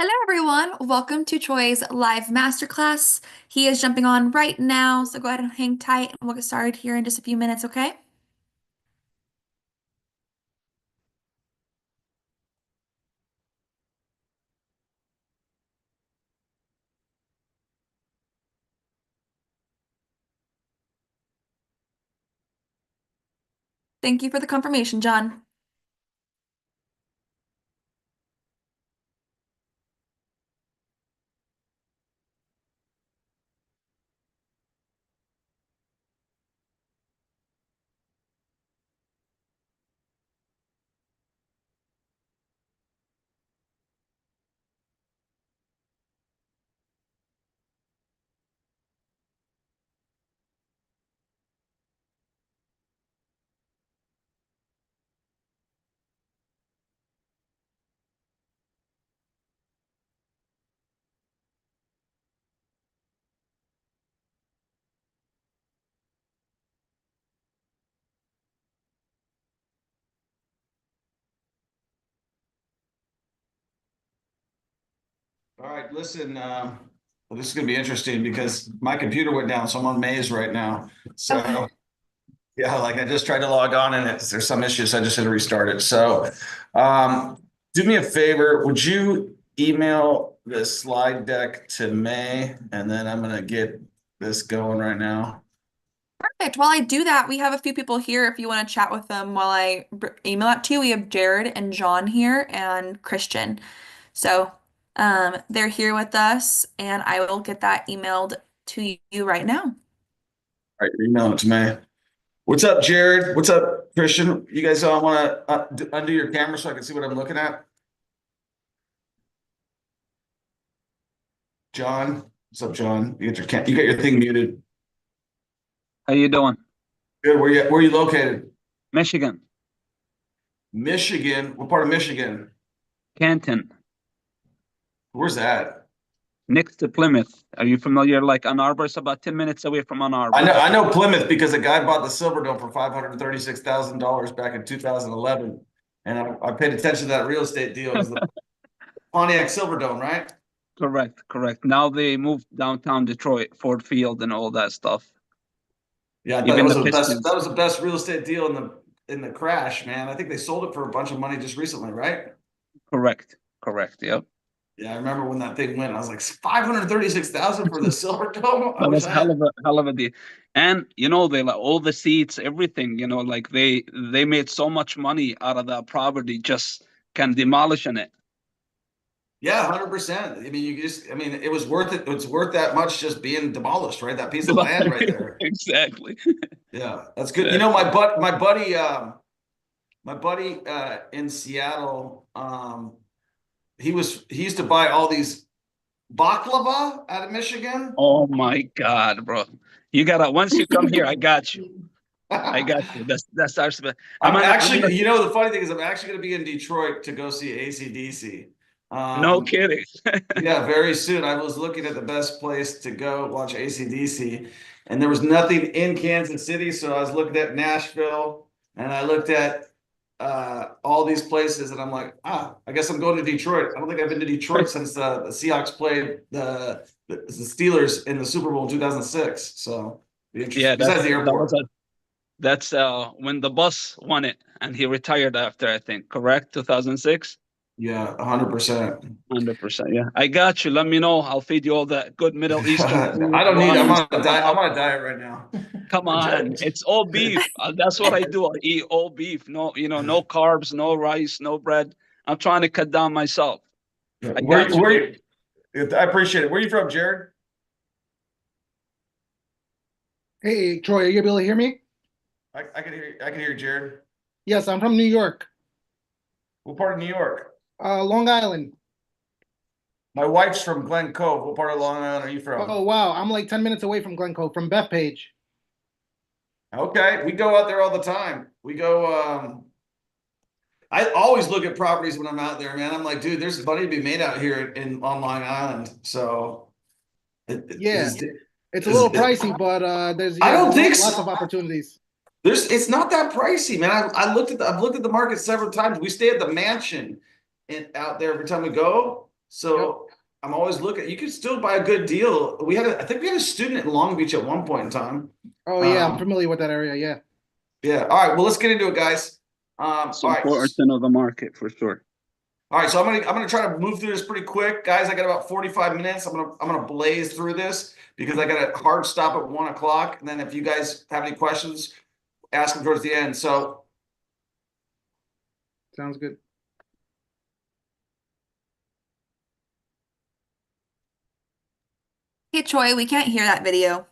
Hello, everyone. Welcome to Troy's live masterclass. He is jumping on right now, so go ahead and hang tight and we'll get started here in just a few minutes, okay? Thank you for the confirmation, John. All right, listen, well, this is going to be interesting because my computer went down, so I'm on Maze right now. Okay. So, yeah, like I just tried to log on and there's some issues. So I just had to restart it. So, do me a favor. Would you email the slide deck to May? And then I'm going to get this going right now. Perfect. While I do that, we have a few people here if you want to chat with them while I email it to you. We have Jared and John here and Christian. So, they're here with us, and I will get that emailed to you right now. All right, email it to May. What's up, Jared? What's up, Christian? You guys all want to undo your camera so I can see what I'm looking at? John, what's up, John? You got your thing muted. How you doing? Good. Where you located? Michigan, Michigan. What part of Michigan? Canton, Where's that? next to Plymouth. Are you familiar? Like Ann Arbor, it's about 10 minutes away from Ann I Arbor. know I know Plymouth because a guy bought the Silverdome for $536,000 back in 2011, and I paid attention to that real estate deal. It was the Pontiac Silverdome, right? Correct, correct. Now they moved downtown Detroit, Ford Field, and all that stuff. Yeah, I thought that Even was the the best. That Pistons. was the best real estate deal in the crash, man. I think they sold it for a bunch of money just recently, right? Correct, correct. Yep. Yeah, I remember when that thing went. I was like 536,000 for the Silverdome. I That wish was I had. hell of a deal. And they like all the seats, everything. Like they made so much money out of that property, just can demolishing it. Yeah, 100%. I mean, it was worth it. It's worth that much just being demolished, right? That piece of land right there. Exactly. Yeah, that's good. You know, Exactly. my buddy in Seattle, he used to buy all these baklava out of Michigan. Oh my God, bro. You gotta once you come here, I got you. I got you. That's our I'm gonna The funny thing is, I'm actually going to be in Detroit to go see AC/DC. no Um, kidding. Yeah, very soon. I was looking at the best place to go watch AC/DC, and there was nothing in Kansas City. So I was looking at Nashville, and I looked at all these places, and I'm like, I guess I'm going to Detroit. I don't think I've been to Detroit since the Seahawks played the Steelers in the Super Bowl in 2006. So be Yeah, interesting. Besides the airport. that's when the bus won it and he retired after, I think, correct? 2006? Yeah, 100%. 100%. Yeah. I got you. Let me know. I'll feed you all that good Middle Eastern food, I don't need. I'm wines, on a diet. I'm on a diet right now. come on. It's all beef. That's what I do. I eat all beef. No, no carbs, no rice, no bread. I'm trying to cut down myself. I got you. Where I appreciate it. Where are you from, Jared? Hey, Troy, are you able to hear me? I can hear you. I can hear you, Jared. Yes, I'm from New York, What part of New York? Long Island. My wife's from Glen Cove. What part of Long Island are you from? Oh, wow. I'm like 10 minutes away from Glencoe, from Bethpage. Okay, we go out there all the time. We go. I always look at properties when I'm out there, man. I'm like, dude, there's money to be made out here on Long Island. So, Yeah, it's a is little it, pricey, but I don't there's think lots so. of opportunities. It's not that pricey, man. I've looked at the market several times. We stay at the mansion out there every time we go. So I'm always looking. You can still buy a good deal. I think we had a student in Long Beach at one point in time. Oh yeah, I'm familiar with that area. Yeah. Yeah. All right. Well, let's get into it, guys. It's All right. important to know the market for sure. All right. So I'm gonna try to move through this pretty quick, guys. I got about 45 minutes. I'm gonna blaze through this because I got a hard stop at 1 o'clock. And then if you guys have any questions, ask them towards the end. So Sounds good. Hey, Troy, we can't hear that video.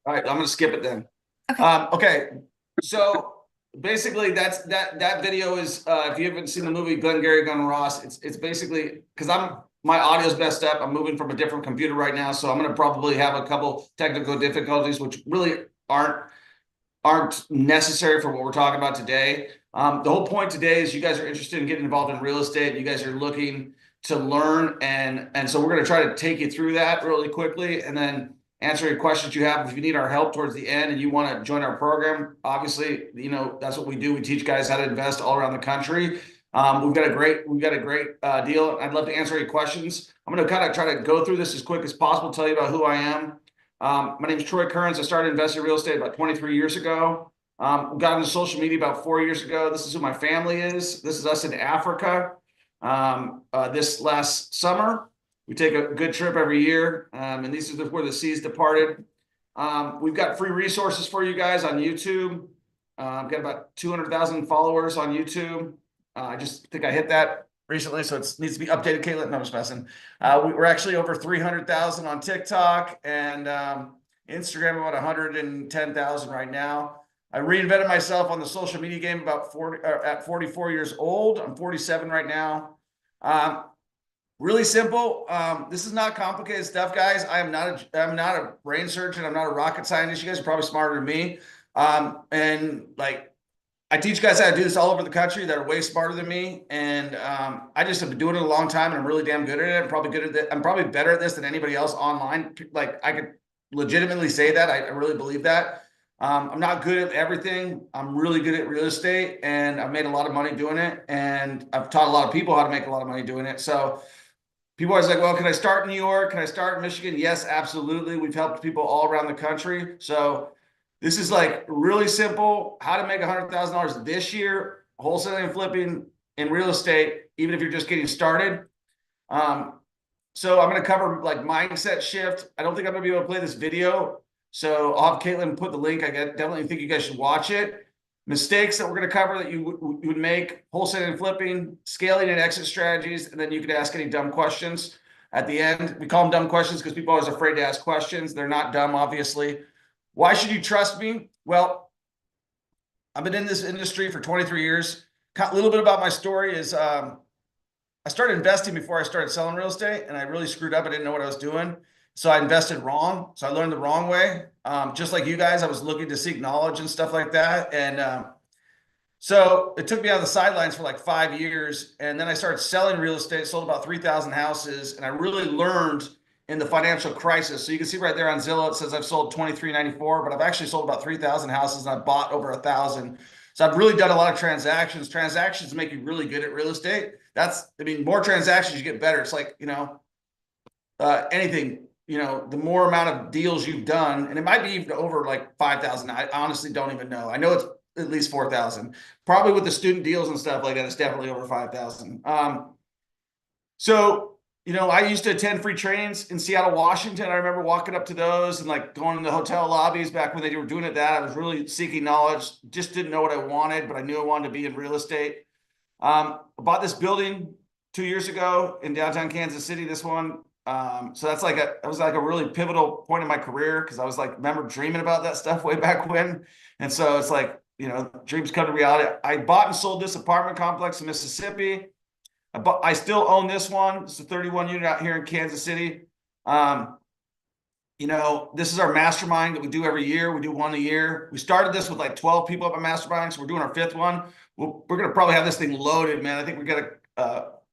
all right, I'm gonna skip it then. Okay. Okay. So basically that video is if you haven't seen the movie Glengarry Glen Ross, it's basically because my audio's messed up. I'm moving from a different computer right now, so I'm gonna probably have a couple technical difficulties, which really aren't necessary for what we're talking about today. The whole point today is you guys are interested in getting involved in real estate. You guys are looking to learn, and so we're going to try to take you through that really quickly, and then answer any questions you have. If you need our help towards the end and you want to join our program, obviously, that's what we do. We teach guys how to invest all around the country. We've got a great deal. I'd love to answer any questions. I'm going to kind of try to go through this as quick as possible, tell you about who I am. My name is Troy Kearns. I started investing in real estate about 23 years ago. Got into social media about 4 years ago. This is who my family is. This is us in Africa. This last summer, we take a good trip every year, and these are where the seas departed. We've got free resources for you guys on YouTube. I've got about 200,000 followers on YouTube. I just think I hit that recently, so it needs to be updated. Caitlin, no, I'm just messing. We're actually over 300,000 on TikTok and Instagram, about 110,000 right now. I reinvented myself on the social media game at 44 years old. I'm 47 right now. Really simple. This is not complicated stuff, guys. I'm not a brain surgeon. I'm not a rocket scientist. You guys are probably smarter than me. And like, I teach guys how to do this all over the country that are way smarter than me. And I just have been doing it a long time, and I'm really damn good at it. I'm probably better at this than anybody else online. Like, I could legitimately say that. I really believe that. I'm not good at everything. I'm really good at real estate, and I've made a lot of money doing it. And I've taught a lot of people how to make a lot of money doing it. So people are always like, well, can I start in New York? Can I start in Michigan? Yes, absolutely. We've helped people all around the country. So this is like really simple, how to make $100,000 this year, wholesaling and flipping in real estate, even if you're just getting started. So I'm going to cover like mindset shift. I don't think I'm going to be able to play this video, so I'll have Caitlin put the link. I definitely think you guys should watch it. Mistakes that we're going to cover that you would make, wholesaling and flipping, scaling and exit strategies, and then you could ask any dumb questions at the end. We call them dumb questions because people are always afraid to ask questions. They're not dumb, obviously. Why should you trust me? Well, I've been in this industry for 23 years. A little bit about my story is I started investing before I started selling real estate, and I really screwed up. I didn't know what I was doing. So I invested wrong. So I learned the wrong way. Just like you guys, I was looking to seek knowledge and stuff like that. And so it took me on the sidelines for like 5 years. And then I started selling real estate, sold about 3,000 houses. And I really learned in the financial crisis. So you can see right there on Zillow, it says I've sold 2394, but I've actually sold about 3,000 houses, and I've bought over 1,000. So I've really done a lot of transactions. Transactions make you really good at real estate. More transactions, you get better. It's like, anything, the more amount of deals you've done, and it might be even over like 5,000. I honestly don't even know. I know it's at least 4,000. Probably with the student deals and stuff like that, it's definitely over 5,000. So I used to attend free trainings in Seattle, Washington. I remember walking up to those and like going in the hotel lobbies back when they were doing it. I was really seeking knowledge, just didn't know what I wanted, but I knew I wanted to be in real estate. I bought this building 2 years ago in downtown Kansas City, this one. So that was like a really pivotal point in my career, because I was like, remember dreaming about that stuff way back when. And so it's like, dreams come to reality. I bought and sold this apartment complex in Mississippi. I still own this one. It's a 31 unit out here in Kansas City. This is our mastermind that we do every year. We do one a year. We started this with like 12 people at my mastermind, so we're doing our 5th one. We're going to probably have this thing loaded, man. I think we got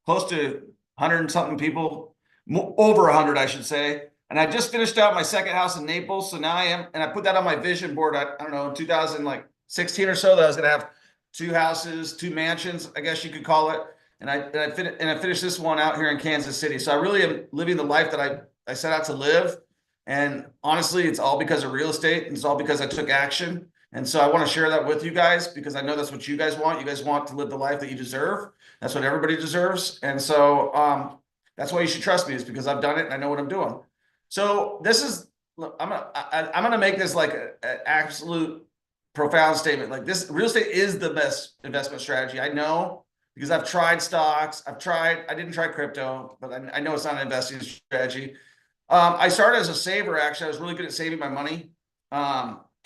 close to 100 and something people, over 100, I should say. And I just finished out my 2nd house in Naples. So now and I put that on my vision board. I don't know, in 2016 or so, that I was going to have 2 houses, 2 mansions, I guess you could call it. and I finished this one out here in Kansas City. So I really am living the life that I set out to live. And honestly, it's all because of real estate, and it's all because I took action. And so I want to share that with you guys because I know that's what you guys want. You guys want to live the life that you deserve. That's what everybody deserves. And so that's why you should trust me, is because I've done it and I know what I'm doing. So this is, look, I'm gonna make this like an absolute profound statement. Like, this real estate is the best investment strategy. I know, because I've tried stocks. I didn't try crypto, but I know it's not an investing strategy. I started as a saver. Actually, I was really good at saving my money,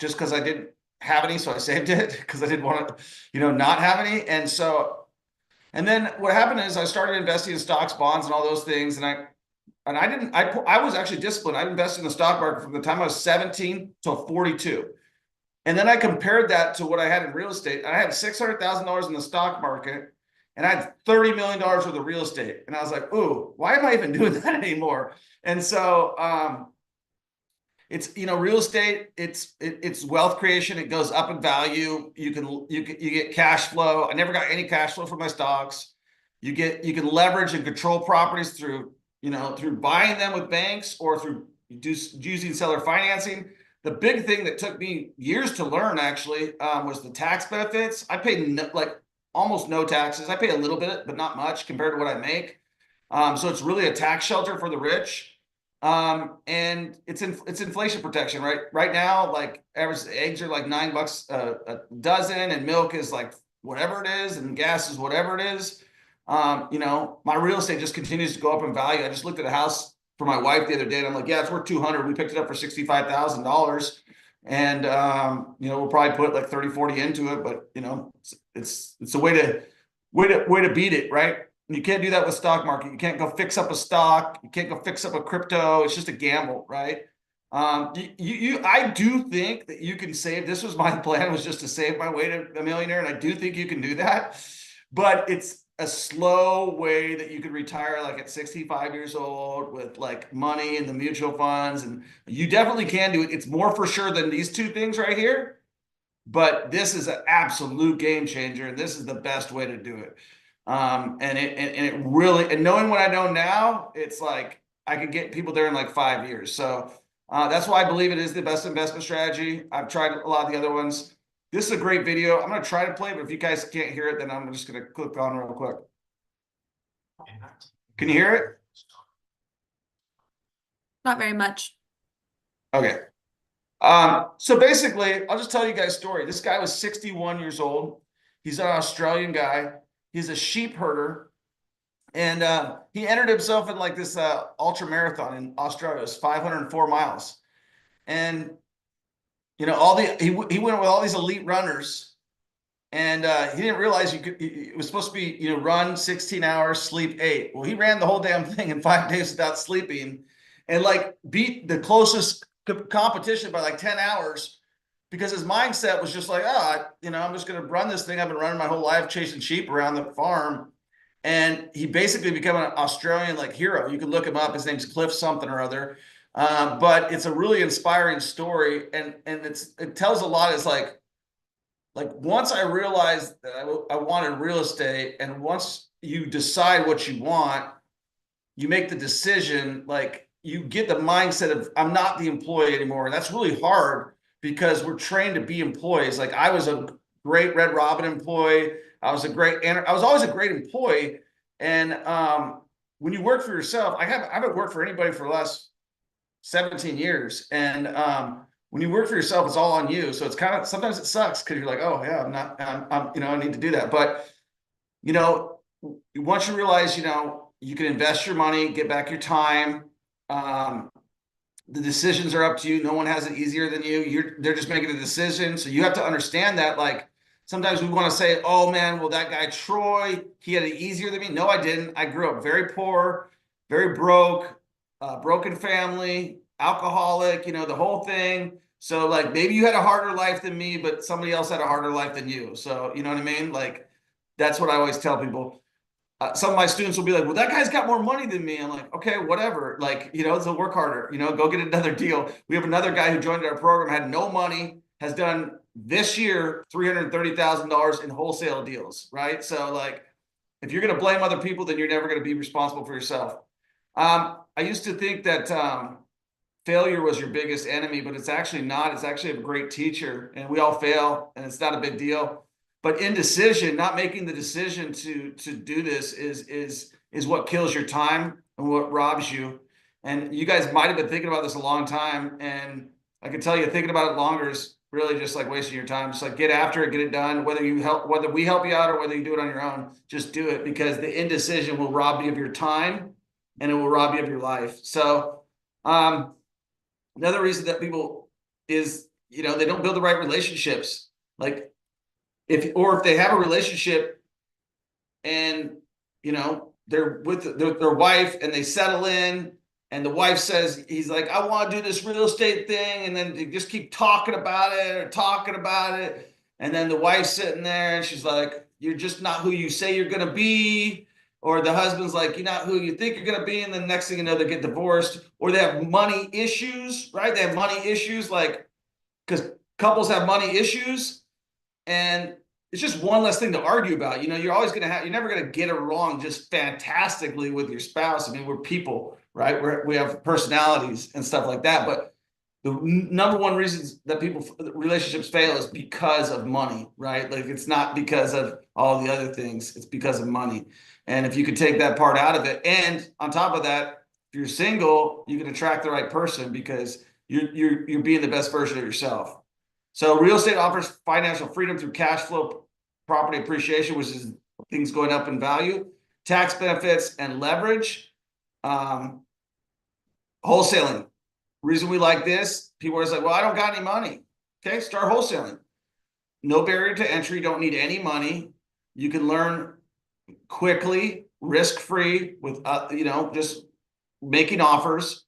just because I didn't have any, so I saved it because I didn't want to, not have any. And then what happened is I started investing in stocks, bonds, and all those things. And I was actually disciplined. I invested in the stock market from the time I was 17 till 42. And then I compared that to what I had in real estate. I had $600,000 in the stock market, and I had $30 million worth of real estate. And I was like, ooh, why am I even doing that anymore? And so it's, real estate, it's wealth creation. It goes up in value. You get cash flow. I never got any cash flow from my stocks. You can leverage and control properties through buying them with banks or through using seller financing. The big thing that took me years to learn actually was the tax benefits. I paid almost no taxes. I pay a little bit, but not much compared to what I make. So it's really a tax shelter for the rich. And it's inflation protection, right? Right now, like average eggs are like $9 a dozen, and milk is like whatever it is, and gas is whatever it is. My real estate just continues to go up in value. I just looked at a house for my wife the other day, and I'm like, yeah, it's worth 200. We picked it up for $65,000. And we'll probably put like 30, 40 into it, but it's a way to beat it, right? You can't do that with stock market. You can't go fix up a stock. You can't go fix up a crypto. It's just a gamble, right? I do think that you can save. This was my plan, was just to save my way to a millionaire, and I do think you can do that. But it's a slow way that you could retire like at 65 years old with like money in the mutual funds, and you definitely can do it. It's more for sure than these two things right here, but this is an absolute game changer, and this is the best way to do it. And it really, and knowing what I know now, it's like I could get people there in like 5 years. So that's why I believe it is the best investment strategy. I've tried a lot of the other ones. This is a great video. I'm going to try to play it, but if you guys can't hear it, then I'm just going to click on real quick. Can you hear it? Not very much. Okay. So basically, I'll just tell you guys a story. This guy was 61 years old. He's an Australian guy. He's a sheep herder. And he entered himself in like this ultra marathon in Australia. It was 504 miles. And he went with all these elite runners, and he didn't realize it was supposed to be, run 16 hours, sleep 8. Well, he ran the whole damn thing in 5 days without sleeping, and like beat the closest competition by like 10 hours, because his mindset was just like, I'm just going to run this thing. I've been running my whole life chasing sheep around the farm. And he basically became an Australian like hero. You can look him up. His name's Cliff something or other. But it's a really inspiring story, and it tells a lot. It's like once I realized that I wanted real estate, and once you decide what you want, you make the decision, like you get the mindset of I'm not the employee anymore. And that's really hard because we're trained to be employees. Like I was a great Red Robin employee. I was always a great employee. And when you work for yourself, I haven't worked for anybody for the last 17 years. And when you work for yourself, it's all on you. So it's kind of, sometimes it sucks because you're like, oh yeah, I need to do that. But, once you realize, you can invest your money, get back your time. The decisions are up to you. No one has it easier than you. They're just making a decision. So you have to understand that, like, sometimes we want to say, oh man, well, that guy, Troy, he had it easier than me. No, I didn't. I grew up very poor, very broke, broken family, alcoholic, the whole thing. So like, maybe you had a harder life than me, but somebody else had a harder life than you. So, you know what I mean? Like, that's what I always tell people. Some of my students will be like, well, that guy's got more money than me. I'm like, okay, whatever. Like, so work harder, go get another deal. We have another guy who joined our program, had no money, has done this year $330,000 in wholesale deals, right? So like, If you're going to blame other people, then you're never going to be responsible for yourself. I used to think that failure was your biggest enemy, but it's actually not. It's actually a great teacher, and we all fail, and it's not a big deal. But indecision, not making the decision to do this is what kills your time and what robs you. And you guys might have been thinking about this a long time, and I can tell you, thinking about it longer is really just like wasting your time. Just like get after it, get it done. Whether we help you out or whether you do it on your own, just do it, because the indecision will rob you of your time and it will rob you of your life. So another reason that people is, they don't build the right relationships. Like if they have a relationship and, they're with their wife and they settle in, and the wife says, he's like, I want to do this real estate thing. And then they just keep talking about it. And then the wife's sitting there and she's like, you're just not who you say you're going to be. Or the husband's like, you're not who you think you're going to be. And then next thing you know, they get divorced, or they have money issues, right? They have money issues, like, because couples have money issues, and it's just one less thing to argue about. You're always going to you're never going to get it wrong just fantastically with your spouse. I mean, we're people, right? We have personalities and stuff like that. But the number one reasons that relationships fail is because of money, right? Like, it's not because of all the other things. It's because of money. And if you could take that part out of it, and on top of that, if you're single, you can attract the right person because you're being the best version of yourself. So real estate offers financial freedom through cash flow, property appreciation, which is things going up in value, tax benefits, and leverage. Wholesaling. Reason we like this, people are always like, well, I don't got any money. Okay, start wholesaling. No barrier to entry. Don't need any money. You can learn quickly, risk-free, with just making offers.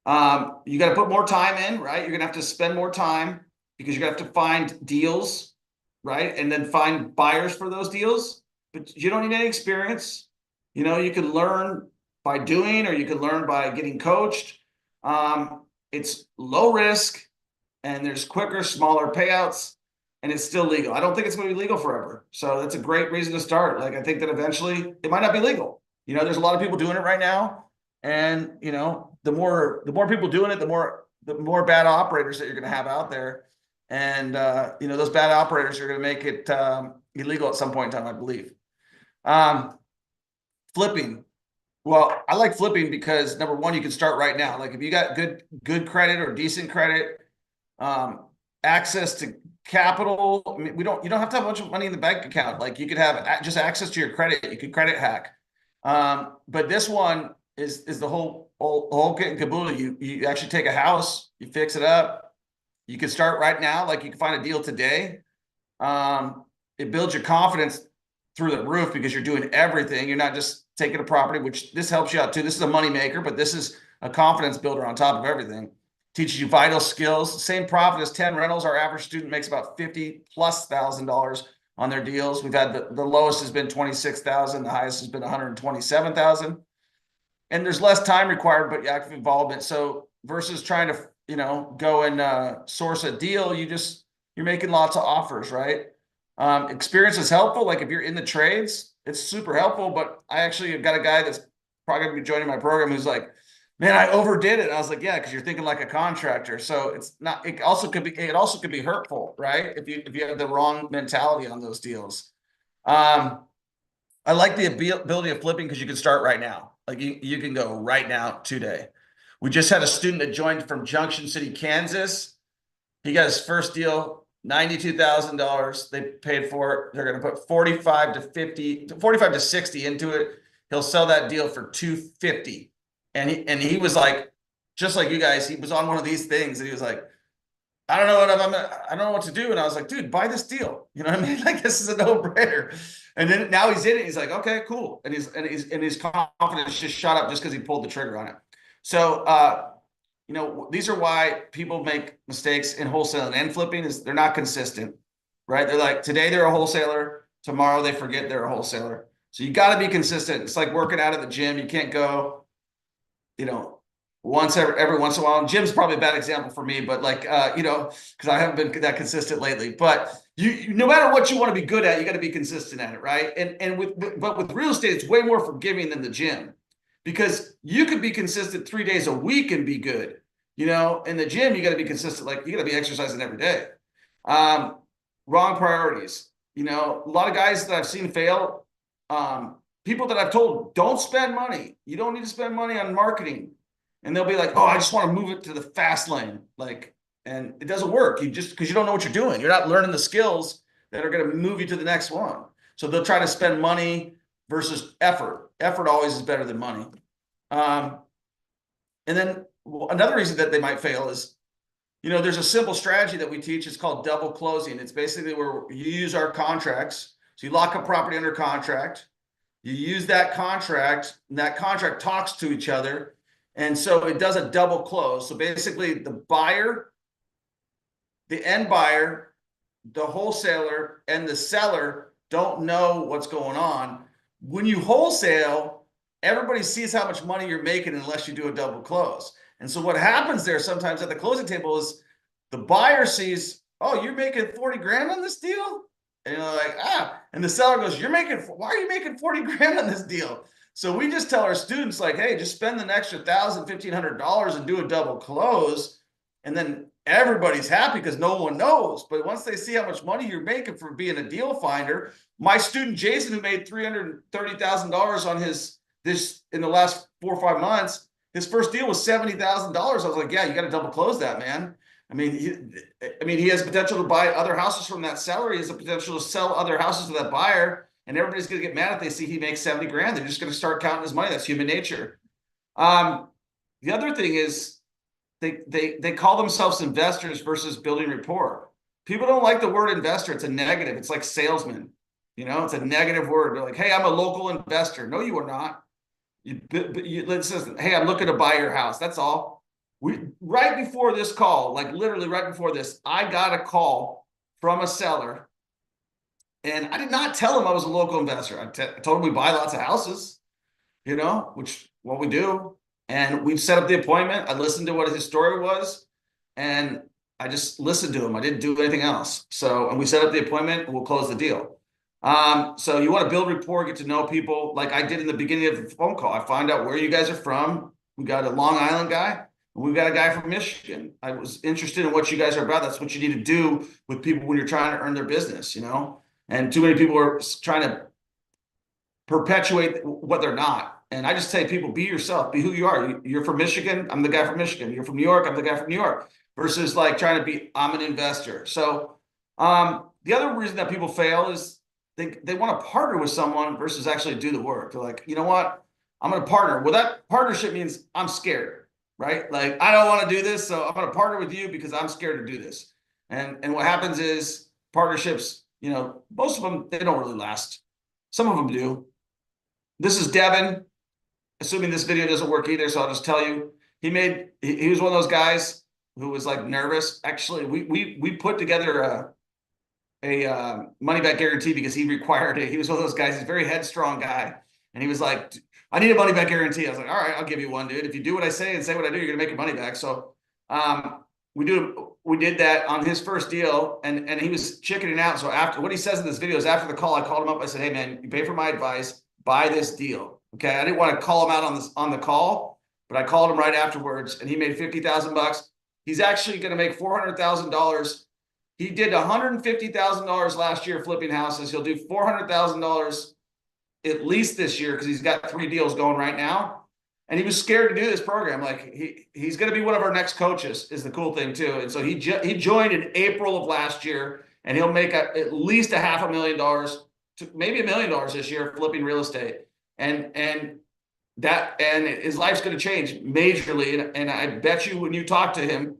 You got to put more time in, right? You're gonna have to spend more time because you're gonna have to find deals, right? And then find buyers for those deals. But you don't need any experience. You can learn by doing, or you can learn by getting coached. It's low risk, and there's quicker, smaller payouts, and it's still legal. I don't think it's going to be legal forever. So that's a great reason to start. Like, I think that eventually it might not be legal. There's a lot of people doing it right now. And, the more people doing it, the more bad operators that you're going to have out there. And, those bad operators are going to make it illegal at some point in time, I believe. Flipping. Well, I like flipping because, number one, you can start right now. Like, if you got good credit or decent credit, access to capital. I mean, you don't have to have a bunch of money in the bank account. Like, you could have just access to your credit. You could credit hack. But this one is the whole kit and caboodle. You actually take a house, you fix it up. You can start right now. Like, you can find a deal today. It builds your confidence through the roof because you're doing everything. You're not just taking a property, which this helps you out too. This is a money maker, but this is a confidence builder on top of everything. Teaches you vital skills. Same profit as 10 rentals. Our average student makes about $50,000+ on their deals. We've had the lowest has been 26,000. The highest has been 127,000. And there's less time required, but active involvement. So versus trying to, go and source a deal, you're making lots of offers, right? Experience is helpful. Like, if you're in the trades, it's super helpful. But I actually have got a guy that's probably going to be joining my program who's like, man, I overdid it. And I was like, yeah, because you're thinking like a contractor. So it's not. It also could be hurtful, right? If you have the wrong mentality on those deals. I like the ability of flipping because you can start right now. Like, you can go right now today. We just had a student that joined from Junction City, Kansas. He got his first deal, $92,000. They paid for it. They're going to put 45 to 60 into it. He'll sell that deal for $250. And he was like, just like you guys, he was on one of these things, and he was like, I don't know what to do. And I was like, dude, buy this deal. You know what I mean? Like, this is a no-brainer. And then now he's in it. He's like, okay, cool. And his confidence just shot up just because he pulled the trigger on it. So, these are why people make mistakes in wholesaling and flipping, is they're not consistent, right? They're like, today they're a wholesaler, tomorrow they forget they're a wholesaler. So you got to be consistent. It's like working out at the gym. You can't go, once every once in a while. And Jim's probably a bad example for me, but like because I haven't been that consistent lately. But you no matter what you want to be good at, you got to be consistent at it, right? And but with real estate, it's way more forgiving than the gym, because you could be consistent 3 days a week and be good. In the gym, you got to be consistent. Like, you got to be exercising every day. Wrong priorities. A lot of guys that I've seen fail, people that I've told, don't spend money. You don't need to spend money on marketing. And they'll be like, oh, I just want to move it to the fast lane. And it doesn't work. Because you don't know what you're doing. You're not learning the skills that are going to move you to the next one. So they'll try to spend money versus effort. Effort always is better than money. And then another reason that they might fail is, there's a simple strategy that we teach. It's called double closing. It's basically where you use our contracts. So you lock a property under contract. You use that contract, and that contract talks to each other. And so it does a double close. So basically the buyer, the end buyer, the wholesaler, and the seller don't know what's going on. When you wholesale, everybody sees how much money you're making unless you do a double close. And so what happens there sometimes at the closing table is the buyer sees, oh, you're making 40 grand on this deal? And you're like, and the seller goes, why are you making 40 grand on this deal? So we just tell our students, like, hey, just spend an extra $1,000, $1,500 and do a double close. And then everybody's happy because no one knows. But once they see how much money you're making for being a deal finder, my student Jason, who made $330,000 on this in the last 4 or 5 months, his first deal was $70,000. I was like, yeah, you got to double close that, man. I mean, he has potential to buy other houses from that seller. He has the potential to sell other houses to that buyer, and everybody's going to get mad if they see he makes 70 grand. They're just going to start counting his money. That's human nature. The other thing is they call themselves investors versus building rapport. People don't like the word investor. It's a negative. It's like salesman. It's a negative word. They're like, hey, I'm a local investor. No, you are not. Listen, hey, I'm looking to buy your house. That's all. Right before this call, like literally right before this, I got a call from a seller, and I did not tell him I was a local investor. I told him we buy lots of houses, which what we do. And we set up the appointment. I listened to what his story was, and I just listened to him. I didn't do anything else. And we set up the appointment, and we'll close the deal. So you want to build rapport, get to know people, like I did in the beginning of the phone call. I find out where you guys are from. We got a Long Island guy, and we've got a guy from Michigan. I was interested in what you guys are about. That's what you need to do with people when you're trying to earn their business, And too many people are trying to perpetuate what they're not. And I just say, people, be yourself, be who you are. You're from Michigan, I'm the guy from Michigan. You're from New York, I'm the guy from New York. Versus like trying to be, I'm an investor. So the other reason that people fail is they want to partner with someone versus actually do the work. They're like, you know what? I'm going to partner. Well, that partnership means I'm scared, right? Like, I don't want to do this, so I'm going to partner with you because I'm scared to do this. And what happens is partnerships, most of them, they don't really last. Some of them do. This is Devin, assuming this video doesn't work either, so I'll just tell you. He was one of those guys who was like nervous. Actually, we put together a money back guarantee because he required it. He was one of those guys. He's a very headstrong guy. And he was like, I need a money back guarantee. I was like, all right, I'll give you one, dude. If you do what I say and say what I do, you're going to make your money back. So we did that on his first deal, and he was chickening out. So after what he says in this video is, after the call, I called him up. I said, hey, man, you pay for my advice. Buy this deal. Okay. I didn't want to call him out on the call, but I called him right afterwards, and he made $50,000. He's actually going to make $400,000. He did $150,000 last year flipping houses. He'll do $400,000 at least this year because he's got 3 deals going right now. And he was scared to do this program. Like he's going to be one of our next coaches is the cool thing too. And so he joined in April of last year, and he'll make at least $500,000 to maybe $1 million this year flipping real estate. And his life's going to change majorly. And I bet you when you talk to him,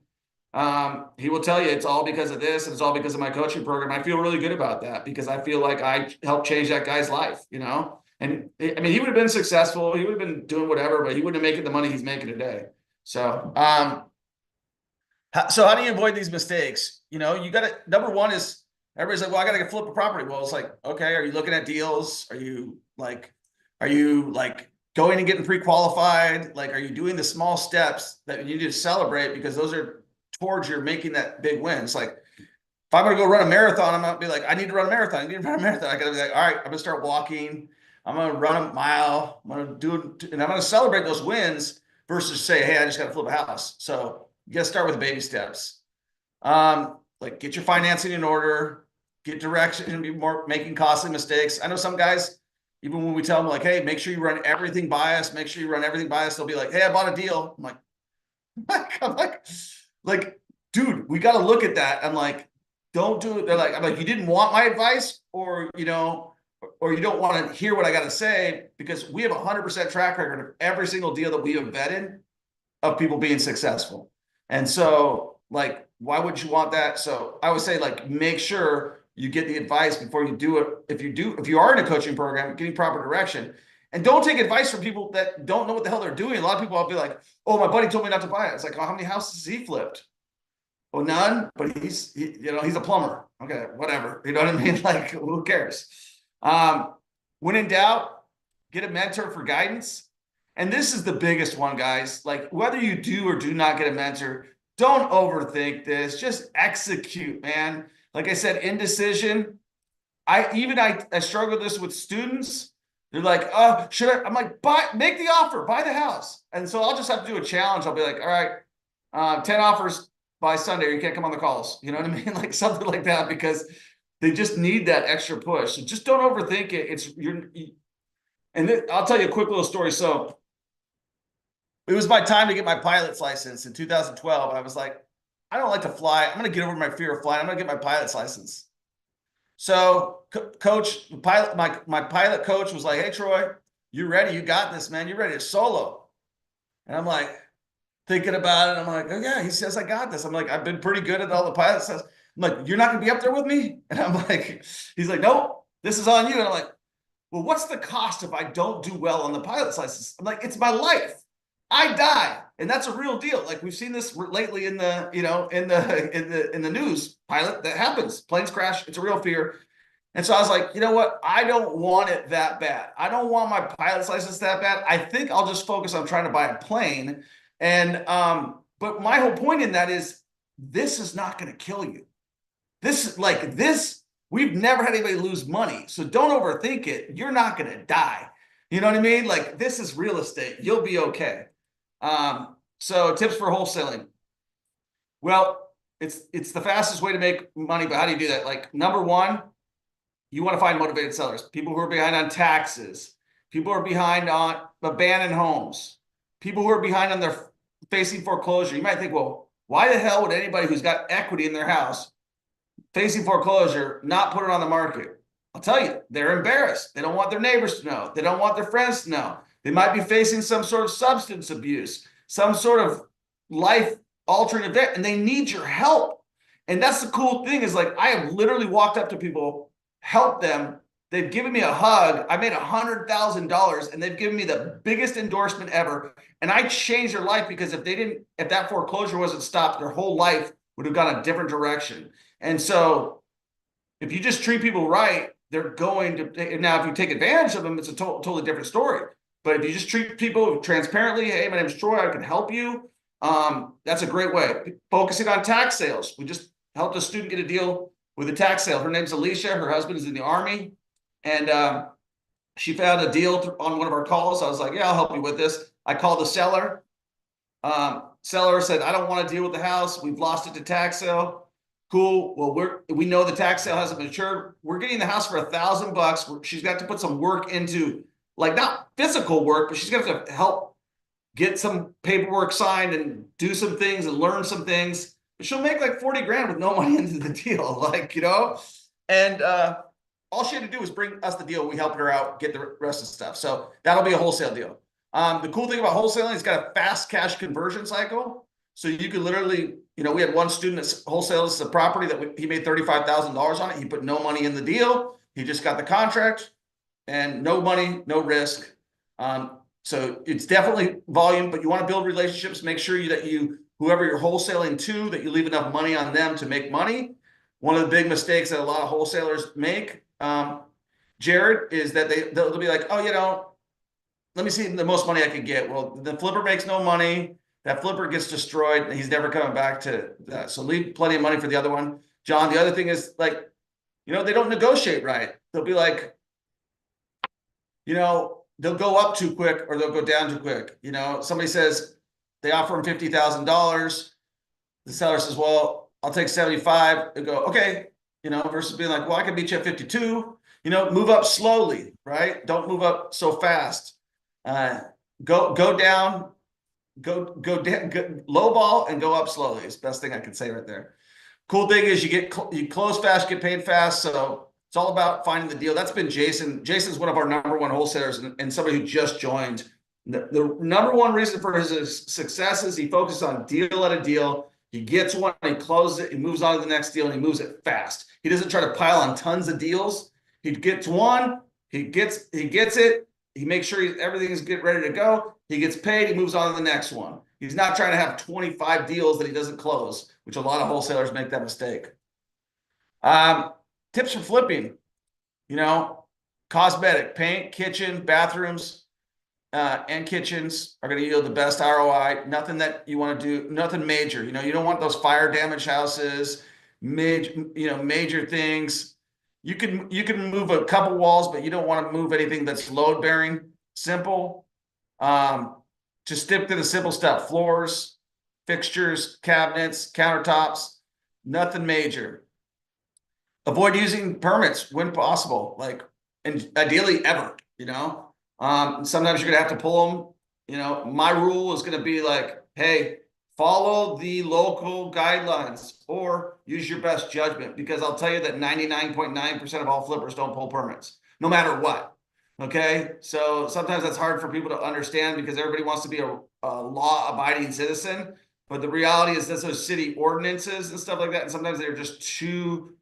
he will tell you it's all because of this, and it's all because of my coaching program. I feel really good about that because I feel like I helped change that guy's life, And I mean, he would have been successful. He would have been doing whatever, but he wouldn't have making the money he's making today. So, so how do you avoid these mistakes? You got to, number one is, everybody's like, well, I got to flip a property. Well, it's like, okay, are you looking at deals? Are you like going and getting pre-qualified? Like, are you doing the small steps that you need to celebrate because those are towards you're making that big win? It's like, if I'm going to go run a marathon, I'm going to be like, I need to run a marathon. I need to run a marathon. I got to be like, all right, I'm going to start walking. I'm going to run a mile. I'm going to do it. And I'm going to celebrate those wins versus say, hey, I just got to flip a house. So you got to start with baby steps. Like get your financing in order, get direction, and be more making costly mistakes. I know some guys, even when we tell them like, hey, make sure you run everything by us, make sure you run everything by us, they'll be like, hey, I bought a deal. I'm like, like, dude, we got to look at that. I'm like, don't do it. They're like, I'm like, you didn't want my advice, or you know, or you don't want to hear what I got to say, because we have 100% track record of every single deal that we have vetted of people being successful. And so, like, why would you want that? So I would say, like, make sure you get the advice before you do it. If you are in a coaching program, getting proper direction. And don't take advice from people that don't know what the hell they're doing. A lot of people will be like, oh, my buddy told me not to buy it. It's like, oh, how many houses has he flipped? Well, none, but he's a plumber. Okay, whatever. You know what I mean? Like, who cares? When in doubt, get a mentor for guidance. And this is the biggest one, guys. Like, whether you do or do not get a mentor, don't overthink this. Just execute, man. Like I said, indecision. I struggle with this with students. They're like, oh, should I? I'm like, make the offer, buy the house. And so I'll just have to do a challenge. I'll be like, all right, 10 offers by Sunday, or you can't come on the calls. You know what I mean? Like something like that, because they just need that extra push. So just don't overthink it. I'll tell you a quick little story. So it was my time to get my pilot's license in 2012. I was like, I don't like to fly. I'm going to get over my fear of flying. I'm going to get my pilot's license. So coach, my pilot coach was like, hey, Troy, you ready? You got this, man. You ready to solo? And I'm like, thinking about it. I'm like, oh yeah, he says I got this. I'm like, I've been pretty good at all the pilot stuff. I'm like, you're not going to be up there with me? And I'm like, he's like, nope, this is on you. And I'm like, well, what's the cost if I don't do well on the pilot's license? I'm like, it's my life. I die. And that's a real deal. Like we've seen this lately in the, in the news. Pilot, that happens. Planes crash. It's a real fear. And so I was like, you know what? I don't want it that bad. I don't want my pilot's license that bad. I think I'll just focus on trying to buy a plane. And but my whole point in that is this is not going to kill you. This, we've never had anybody lose money. So don't overthink it. You're not going to die. You know what I mean? Like this is real estate. You'll be okay. So tips for wholesaling. Well, it's the fastest way to make money, but how do you do that? Like number one, you want to find motivated sellers, people who are behind on taxes, people who are behind on abandoned homes, people who are behind on their facing foreclosure. You might think, well, why the hell would anybody who's got equity in their house facing foreclosure not put it on the market? I'll tell you, they're embarrassed. They don't want their neighbors to know. They don't want their friends to know. They might be facing some sort of substance abuse, some sort of life-altering event, and they need your help. And that's the cool thing is like I have literally walked up to people, helped them. They've given me a hug. I made $100,000 and they've given me the biggest endorsement ever. And I changed their life because if that foreclosure wasn't stopped, their whole life would have gone a different direction. And so if you just treat people right, they're going to, now if you take advantage of them, it's a totally different story. But if you just treat people transparently, hey, my name is Troy, I can help you. That's a great way. Focusing on tax sales. We just helped a student get a deal with a tax sale. Her name's Alicia. Her husband is in the Army. And she found a deal on one of our calls. I was like, yeah, I'll help you with this. I called the seller. Seller said, I don't want to deal with the house. We've lost it to tax sale. Cool. Well, we know the tax sale hasn't matured. We're getting the house for $1,000. She's got to put some work into, like, not physical work, but she's got to help get some paperwork signed and do some things and learn some things. But she'll make like 40 grand with no money into the deal, like, and all she had to do was bring us the deal. We helped her out, get the rest of the stuff. So that'll be a wholesale deal. The cool thing about wholesaling, it's got a fast cash conversion cycle. So you could literally, we had one student that's wholesaled a property that he made $35,000 on it. He put no money in the deal. He just got the contract and no money, no risk. So it's definitely volume, but you want to build relationships. Make sure that whoever you're wholesaling to, that you leave enough money on them to make money. One of the big mistakes that a lot of wholesalers make, Jared, is that they'll be like, oh, let me see the most money I could get. Well, the flipper makes no money. That flipper gets destroyed, and he's never coming back to that. So leave plenty of money for the other one. John, the other thing is like, they don't negotiate right. They'll be like, they'll go up too quick or they'll go down too quick. Somebody says they offer him $50,000. The seller says, well, I'll take 75. They go, okay, versus being like, well, I can beat you at 52. Move up slowly, right? Don't move up so fast. Go down, go low ball and go up slowly. It's the best thing I can say right there. Cool thing is you close fast, get paid fast. So it's all about finding the deal. That's been Jason. Jason's one of our number one wholesalers and somebody who just joined. The number one reason for his success is he focuses on deal at a deal. He gets one, he closes it, he moves on to the next deal, and he moves it fast. He doesn't try to pile on tons of deals. He gets one, he gets it, he makes sure everything is ready to go. He gets paid, he moves on to the next one. He's not trying to have 25 deals that he doesn't close, which a lot of wholesalers make that mistake. Tips for flipping, cosmetic, paint, kitchen, bathrooms, and kitchens are going to yield the best ROI. Nothing that you want to do, nothing major. You don't want those fire damaged houses, major things. You can move a couple walls, but you don't want to move anything that's load bearing. Simple. Just stick to the simple stuff: floors, fixtures, cabinets, countertops. Nothing major. Avoid using permits when possible, and ideally ever. Sometimes you're gonna have to pull them. My rule is gonna be like, hey, follow the local guidelines or use your best judgment, because I'll tell you that 99.9% of all flippers don't pull permits, no matter what. Okay, so sometimes that's hard for people to understand because everybody wants to be a law-abiding citizen, but the reality is that's those city ordinances and stuff like that, and sometimes they're just too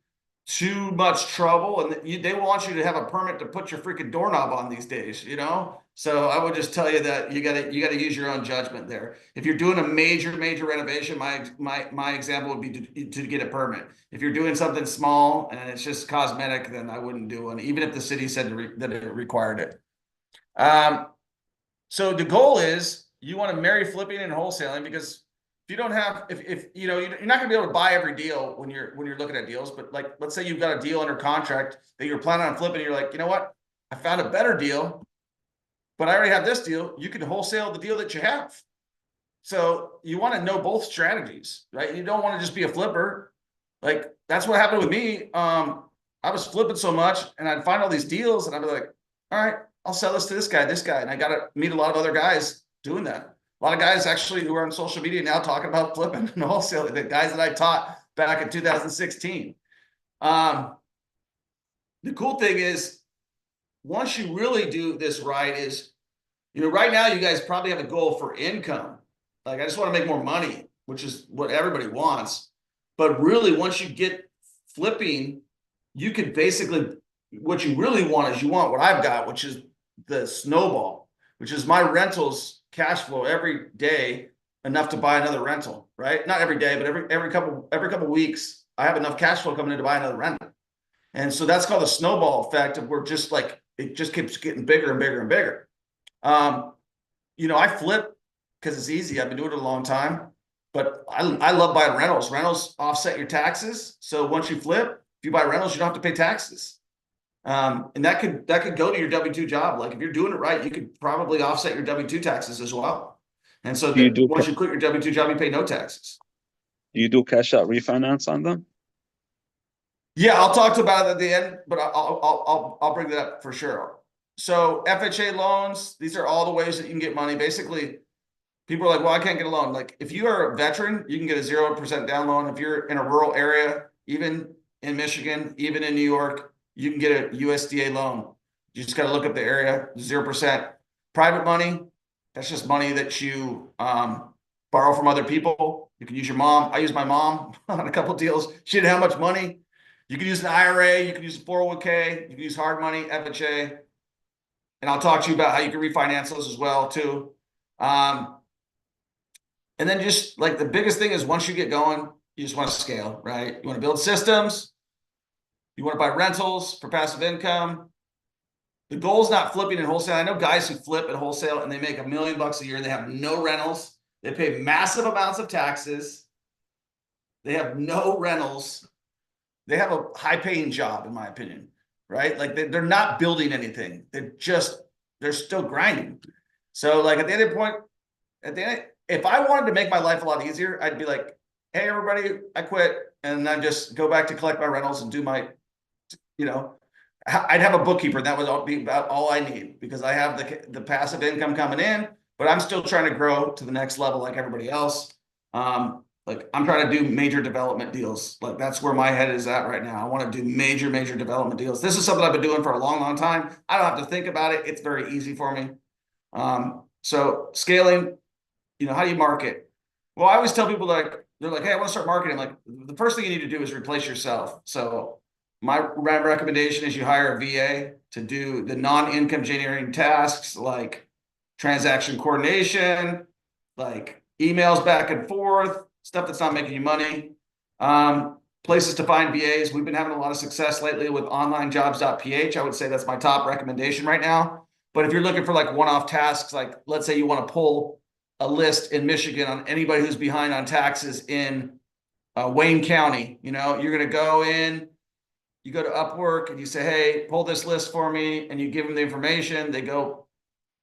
much trouble, and they want you to have a permit to put your freaking doorknob on these days. So I would just tell you that you gotta use your own judgment there. If you're doing a major renovation, my example would be to get a permit. If you're doing something small and it's just cosmetic, then I wouldn't do one, even if the city said that it required it. So the goal is you want to marry flipping and wholesaling, because you don't have, if you're not gonna be able to buy every deal when you're looking at deals, but let's say you've got a deal under contract that you're planning on flipping, and you're like, you know what, I found a better deal, but I already have this deal. You can wholesale the deal that you have. So you want to know both strategies, right? You don't want to just be a flipper. That's what happened with me. I was flipping so much, and I'd find all these deals, and I'd be like, all right, I'll sell this to this guy, and I got to meet a lot of other guys doing that. A lot of guys actually who are on social media now talking about flipping and wholesaling, the guys that I taught back in 2016. The cool thing is, once you really do this right, is, right now you guys probably have a goal for income. I just want to make more money, which is what everybody wants. But really, once you get flipping, you could basically, what you really want is you want what I've got, which is the snowball, which is my rentals cash flow every day enough to buy another rental, right? Not every day, but every couple weeks, I have enough cash flow coming in to buy another rental. And so that's called the snowball effect of where just it just keeps getting bigger and bigger and bigger. I flip because it's easy. I've been doing it a long time, but I love buying rentals. Rentals offset your taxes. So once you flip, if you buy rentals, you don't have to pay taxes. And that could go to your W-2 job. If you're doing it right, you could probably offset your W-2 taxes as well. And so once you quit your W-2 job, you pay no taxes. Do you do cash out refinance on them? Yeah, I'll talk about it at the end, but I'll bring that up for sure. So FHA loans, these are all the ways that you can get money. Basically, people are like, well, I can't get a loan. If you are a veteran, you can get a 0% down loan. If you're in a rural area, even in Michigan, even in New York, you can get a USDA loan. You just got to look up the area, 0%. Private money, that's just money that you borrow from other people. You can use your mom. I used my mom on a couple of deals. She didn't have much money. You can use an IRA. You can use a 401k. You can use hard money, FHA. And I'll talk to you about how you can refinance those as well, too. And then just the biggest thing is, once you get going, you just want to scale, right? You want to build systems. You want to buy rentals for passive income. The goal is not flipping in wholesale. I know guys who flip at wholesale and they make $1 million a year and they have no rentals. They pay massive amounts of taxes. They have no rentals. They have a high-paying job, in my opinion, right? Like they're not building anything. They're still grinding. So like at the end of the point, if I wanted to make my life a lot easier, I'd be like, hey, everybody, I quit. And then just go back to collect my rentals and do my, I'd have a bookkeeper. And that would be about all I need because I have the passive income coming in, but I'm still trying to grow to the next level like everybody else. Like I'm trying to do major development deals. Like that's where my head is at right now. I want to do major development deals. This is something I've been doing for a long time. I don't have to think about it. It's very easy for me. So scaling, how do you market? Well, I always tell people like, they're like, hey, I want to start marketing. Like the first thing you need to do is replace yourself. So my recommendation is you hire a VA to do the non-income generating tasks like transaction coordination, like emails back and forth, stuff that's not making you money. Places to find VAs. We've been having a lot of success lately with onlinejobs.ph. I would say that's my top recommendation right now. But if you're looking for like one-off tasks, like let's say you want to pull a list in Michigan on anybody who's behind on taxes in Wayne County, you're going to go in, you go to Upwork and you say, hey, pull this list for me. And you give them the information. They go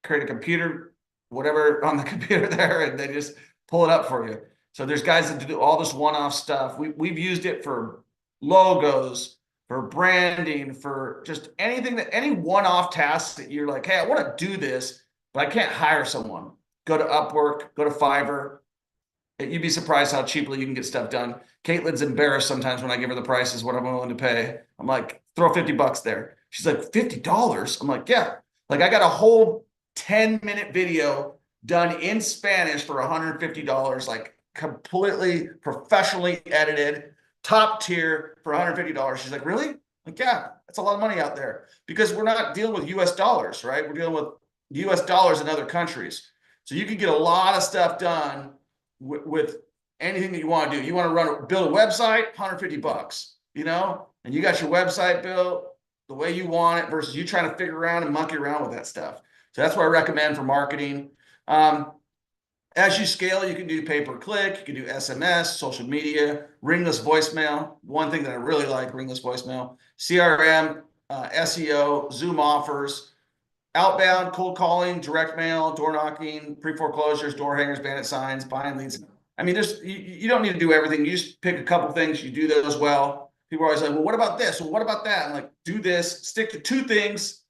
create a computer, whatever on the computer there, and they just pull it up for you. So there's guys that do all this one-off stuff. We've used it for logos, for branding, for just any one-off tasks that you're like, hey, I want to do this, but I can't hire someone. Go to Upwork, go to Fiverr. You'd be surprised how cheaply you can get stuff done. Caitlin's embarrassed sometimes when I give her the prices, what I'm willing to pay. I'm like, throw $50 there. She's like, $50? I'm like, yeah. Like I got a whole 10-minute video done in Spanish for $150, like completely professionally edited, top tier for $150. She's like, really? Like, yeah, that's a lot of money out there because we're not dealing with US dollars, right? We're dealing with US dollars in other countries. So you can get a lot of stuff done with anything that you want to do. You want to build a website, $150, and you got your website built the way you want it versus you trying to figure around and monkey around with that stuff. So that's what I recommend for marketing. As you scale, you can do pay-per-click, you can do SMS, social media, ringless voicemail. One thing that I really like, ringless voicemail, CRM, SEO, Zoom offers, outbound, cold calling, direct mail, door knocking, pre-foreclosures, door hangers, bandit signs, buying leads. I mean, you don't need to do everything. You just pick a couple things, you do those well. People are always like, well, what about this? Well, what about that? I'm like, do this, stick to 2 things.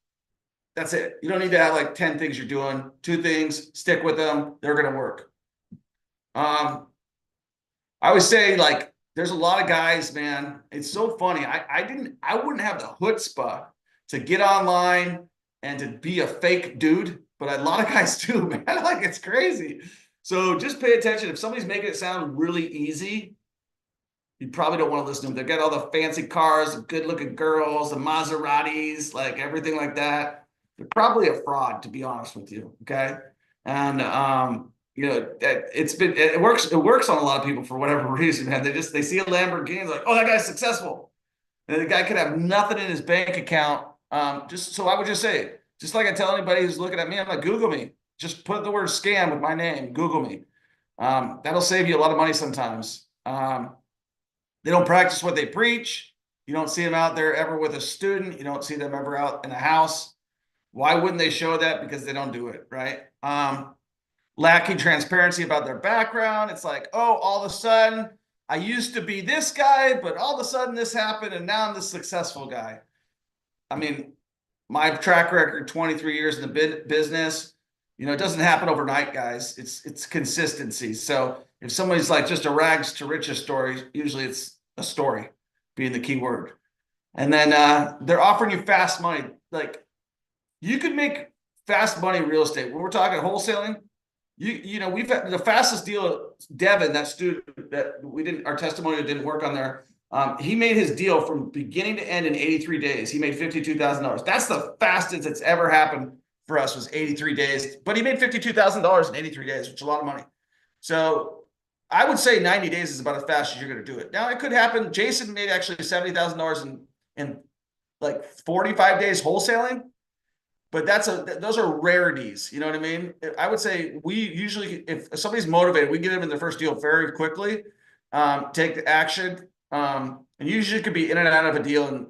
That's it. You don't need to have like 10 things you're doing. 2 things, stick with them. They're going to work. I always say like, there's a lot of guys, man. It's so funny. I wouldn't have the chutzpah to get online and to be a fake dude, but a lot of guys do, man. Like it's crazy. So just pay attention. If somebody's making it sound really easy, you probably don't want to listen to them. They got all the fancy cars, the good-looking girls, the Maseratis, like everything like that. They're probably a fraud, to be honest with you. Okay, and it works on a lot of people for whatever reason, man. They see a Lamborghini, like, oh, that guy's successful, and the guy could have nothing in his bank account. So I would just say, just like I tell anybody who's looking at me, I'm like, Google me. Just put the word scam with my name. Google me. That'll save you a lot of money sometimes. They don't practice what they preach. You don't see them out there ever with a student. You don't see them ever out in a house. Why wouldn't they show that? Because they don't do it, right? Lacking transparency about their background. It's like, oh, all of a sudden, I used to be this guy, but all of a sudden this happened, and now I'm the successful guy. I mean, my track record, 23 years in the business, it doesn't happen overnight, guys. It's consistency. So if somebody's like just a rags to riches story, usually it's a story being the key word. And then they're offering you fast money. Like you could make fast money in real estate. When we're talking wholesaling, we've had the fastest deal, Devin, that student that our testimonial didn't work on there. He made his deal from beginning to end in 83 days. He made $52,000. That's the fastest it's ever happened for us, was 83 days. But he made $52,000 in 83 days, which is a lot of money. So I would say 90 days is about as fast as you're going to do it. Now, it could happen. Jason made actually $70,000 in like 45 days wholesaling. but those are rarities. You know what I mean? I would say we usually, if somebody's motivated, we get them in their first deal very quickly, take the action. And usually could be in and out of a deal, and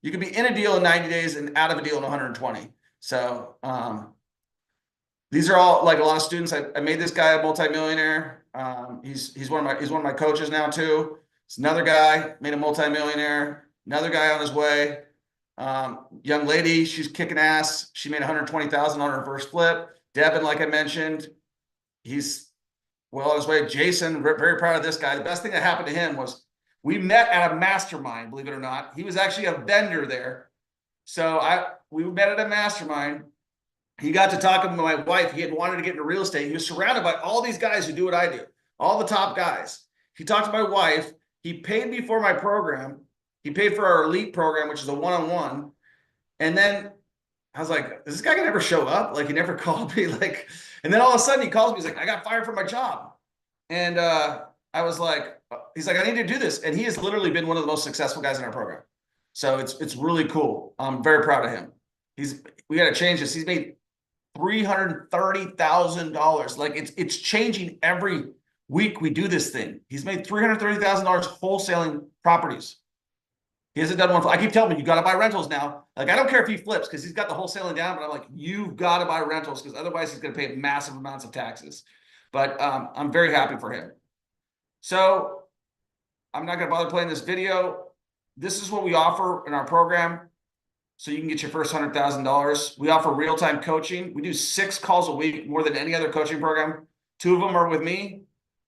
you could be in a deal in 90 days and out of a deal in 120. So these are all like a lot of students. I made this guy a multimillionaire. He's one of my coaches now too. It's another guy made a multimillionaire. Another guy on his way. Young lady, she's kicking ass. She made 120,000 on her first flip. Devin, like I mentioned, he's well on his way. Jason, very proud of this guy. The best thing that happened to him was we met at a mastermind, believe it or not. He was actually a vendor there. So we met at a mastermind. He got to talking to my wife. He had wanted to get into real estate. He was surrounded by all these guys who do what I do, all the top guys. He talked to my wife. He paid me for my program. He paid for our elite program, which is a one-on-one. And then I was like, is this guy gonna ever show up? Like, he never called me. Like, and then all of a sudden he calls me. He's like, I got fired from my job. And I was like, he's like, I need to do this. And he has literally been one of the most successful guys in our program. So it's really cool. I'm very proud of him. We got to change this. He's made $330,000. Like it's changing every week we do this thing. He's made $330,000 wholesaling properties. He hasn't done one. I keep telling him, you got to buy rentals now. Like, I don't care if he flips because he's got the wholesaling down, but I'm like, you've got to buy rentals because otherwise he's going to pay massive amounts of taxes. But I'm very happy for him. So I'm not going to bother playing this video. This is what we offer in our program. So you can get your first $100,000. We offer real-time coaching. We do 6 calls a week, more than any other coaching program. 2 of them are with me.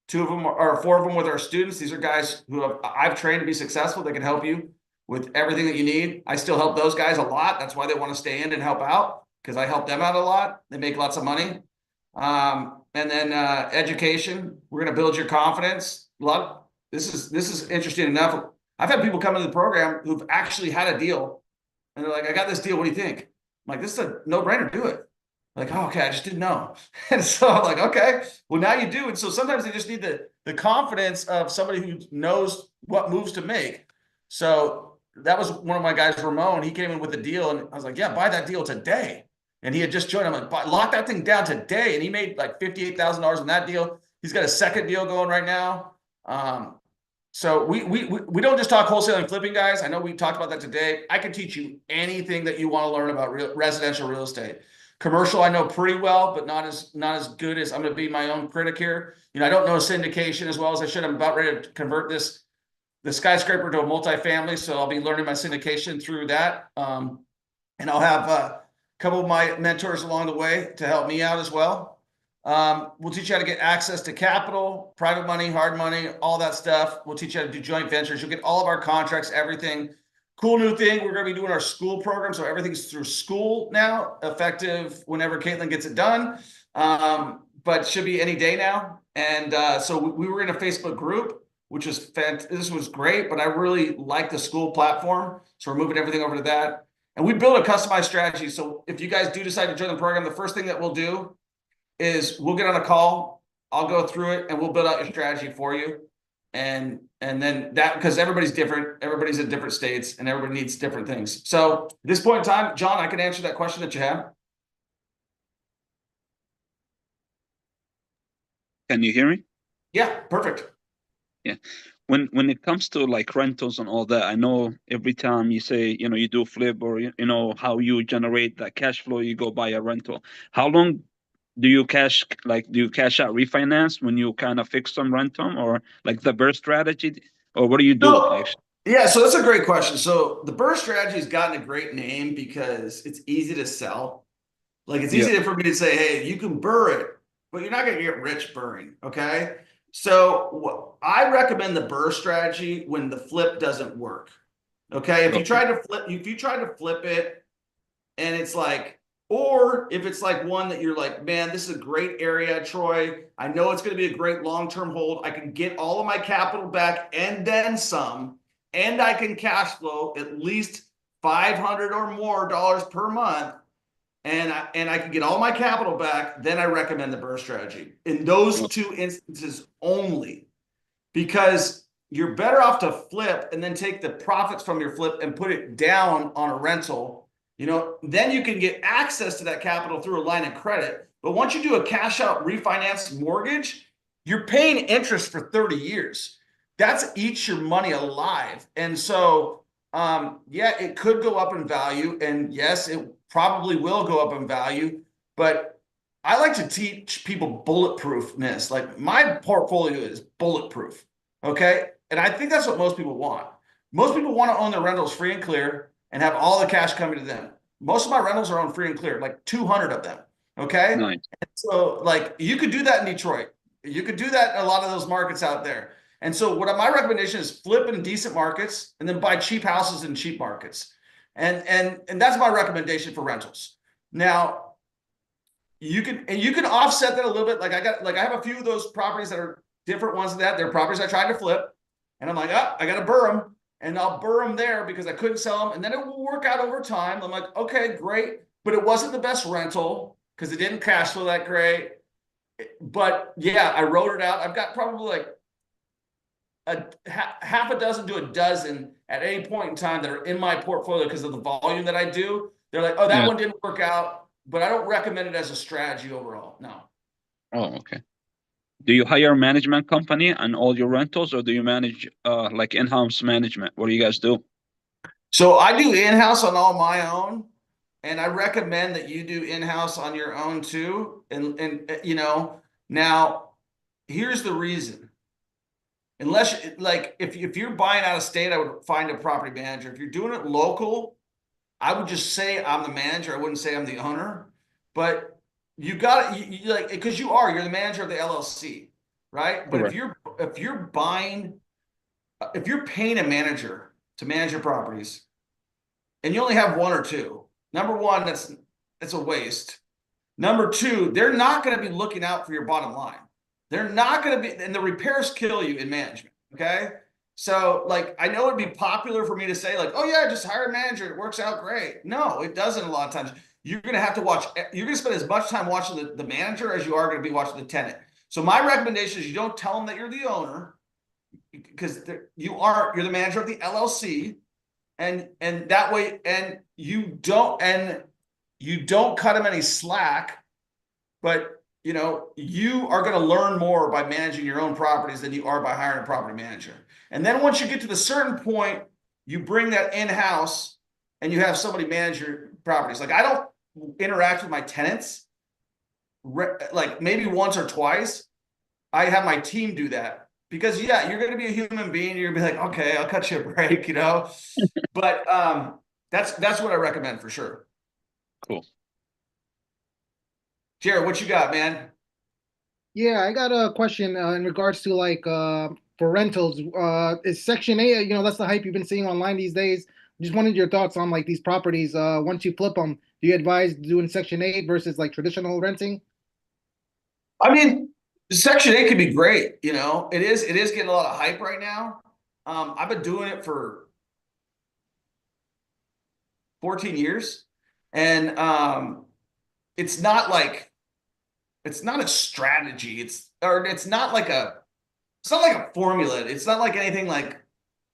4 of them with our students. These are guys who I've trained to be successful. They can help you with everything that you need. I still help those guys a lot. That's why they want to stay in and help out, because I help them out a lot. They make lots of money. And then education. We're going to build your confidence. This is interesting enough. I've had people come into the program who've actually had a deal, and they're like, I got this deal. What do you think? I'm like, this is a no-brainer. Do it. Like, oh, okay, I just didn't know. And so I'm like, okay, well, now you do. And so sometimes they just need the confidence of somebody who knows what moves to make. So that was one of my guys, Ramon. He came in with a deal, and I was like, yeah, buy that deal today. And he had just joined. I'm like, lock that thing down today. And he made like $58,000 on that deal. He's got a second deal going right now. So we don't just talk wholesaling and flipping, guys. I know we talked about that today. I can teach you anything that you want to learn about residential real estate. Commercial, I know pretty well, but not as good as I'm going to be my own critic here. I don't know syndication as well as I should. I'm about ready to convert the skyscraper to a multifamily, so I'll be learning my syndication through that. And I'll have a couple of my mentors along the way to help me out as well. We'll teach you how to get access to capital, private money, hard money, all that stuff. We'll teach you how to do joint ventures. You'll get all of our contracts, everything. Cool new thing, we're going to be doing our school program, so everything's through school now, effective whenever Caitlin gets it done, but should be any day now. And so we were in a Facebook group, which was fantastic. This was great, but I really like the school platform, so we're moving everything over to that. And we build a customized strategy. So if you guys do decide to join the program, the first thing that we'll do is we'll get on a call. I'll go through it, and we'll build out your strategy for you. And then that, because everybody's different, everybody's in different states, and everybody needs different things. So at this point in time, John, I can answer that question that you have. Can you hear me? Yeah, perfect. Yeah. When it comes to like rentals and all that, I know every time you say, you do flip, or, how you generate that cash flow, you go buy a rental. How long do you cash out refinance when you kind of fix some rental, or like the burst strategy, or what do you do actually? Yeah, so that's a great question. So the burst strategy has gotten a great name because it's easy to sell. Like, it's easy for me to say, hey, you can burr it, but you're not going to get rich burring. Okay. So I recommend the burst strategy when the flip doesn't work. Okay. If you try to flip it and it's like, or if it's like one that you're like, man, this is a great area, Troy. I know it's going to be a great long-term hold. I can get all of my capital back and then some, and I can cash flow at least $500 or more per month. And I can get all my capital back. Then I recommend the burst strategy in those 2 instances only, because you're better off to flip and then take the profits from your flip and put it down on a rental then you can get access to that capital through a line of credit. But once you do a cash out refinance mortgage, you're paying interest for 30 years. That's eats your money alive. And so, yeah, it could go up in value. And yes, it probably will go up in value. But I like to teach people bulletproofness. Like my portfolio is bulletproof. Okay. And I think that's what most people want. Most people want to own their rentals free and clear and have all the cash coming to them. Most of my rentals are on free and clear, like 200 of them. Okay. Nice. And so, like, you could do that in Detroit. You could do that in a lot of those markets out there. And so, what my recommendation is flip in decent markets and then buy cheap houses in cheap markets. And that's my recommendation for rentals. Now, you can offset that a little bit. Like I have a few of those properties that are different ones than that. They're properties I tried to flip, and I'm like, oh, I got to burr them, and I'll burr them there because I couldn't sell them, and then it will work out over time. I'm like, okay, great, but it wasn't the best rental because it didn't cash flow that great. But yeah, I wrote it out. I've got probably like half a dozen to a dozen at any point in time that are in my portfolio because of the volume that I do. They're like, oh, that one didn't work out, but I don't recommend it as a strategy overall. No. Oh, okay. Do you hire a management company on all your rentals, or do you manage like in-house management? What do you guys do? So I do in-house on all my own, and I recommend that you do in-house on your own too. And now here's the reason. Unless like if you're buying out of state, I would find a property manager. If you're doing it local, I would just say I'm the manager. I wouldn't say I'm the owner. But you got it, you like because you're the manager of the LLC, right? But Correct. if you're paying a manager to manage your properties, and you only have one or two, number one, that's a waste. Number two, they're not going to be looking out for your bottom line. They're not going to be, and the repairs kill you in management. Okay. So, like, I know it'd be popular for me to say, like, oh, yeah, just hire a manager. It works out great. No, it doesn't a lot of times. You're going to have to you're going to spend as much time watching the manager as you are going to be watching the tenant. So, my recommendation is you don't tell them that you're the owner because you're the manager of the LLC. And that way, and you don't cut them any slack, but you are going to learn more by managing your own properties than you are by hiring a property manager. And then once you get to the certain point, you bring that in-house and you have somebody manage your properties. Like I don't interact with my tenants like maybe once or twice. I have my team do that because yeah, you're going to be a human being. You're going to be like, okay, I'll cut you a break, but that's what I recommend for sure. Cool. Jared, what you got, man? Yeah, I got a question in regards to like for rentals. Is Section 8, that's the hype you've been seeing online these days. Just wanted your thoughts on like these properties. Once you flip them, do you advise doing Section 8 versus like traditional renting? I mean, Section 8 could be great. It is getting a lot of hype right now. I've been doing it for 14 years. And it's not a strategy. It's not like a formula. It's not like anything like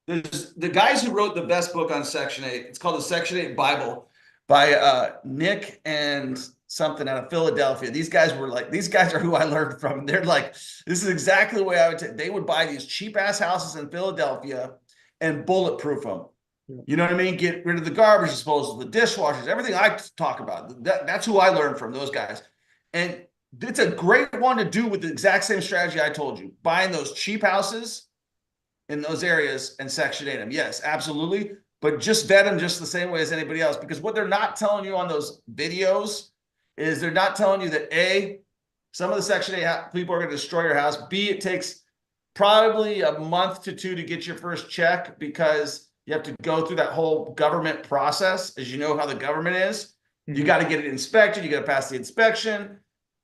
there's the guys who wrote the best book on Section 8. It's called the Section 8 Bible by Nick and something out of Philadelphia. These guys are who I learned from. They're like, this is exactly the way I would take. They would buy these cheap ass houses in Philadelphia and bulletproof them. You know what I mean? Get rid of the garbage disposal, the dishwashers, everything I talk about. That's who I learned from, those guys. And it's a great one to do with the exact same strategy I told you. Buying those cheap houses in those areas and Section 8 them. Yes, absolutely. But just vet them just the same way as anybody else. Because what they're not telling you on those videos is they're not telling you that A, some of the Section 8 people are going to destroy your house. B, it takes probably a month to 2 to get your first check because you have to go through that whole government process, as you know how the government is. Mm-hmm. You got to get it inspected. You got to pass the inspection.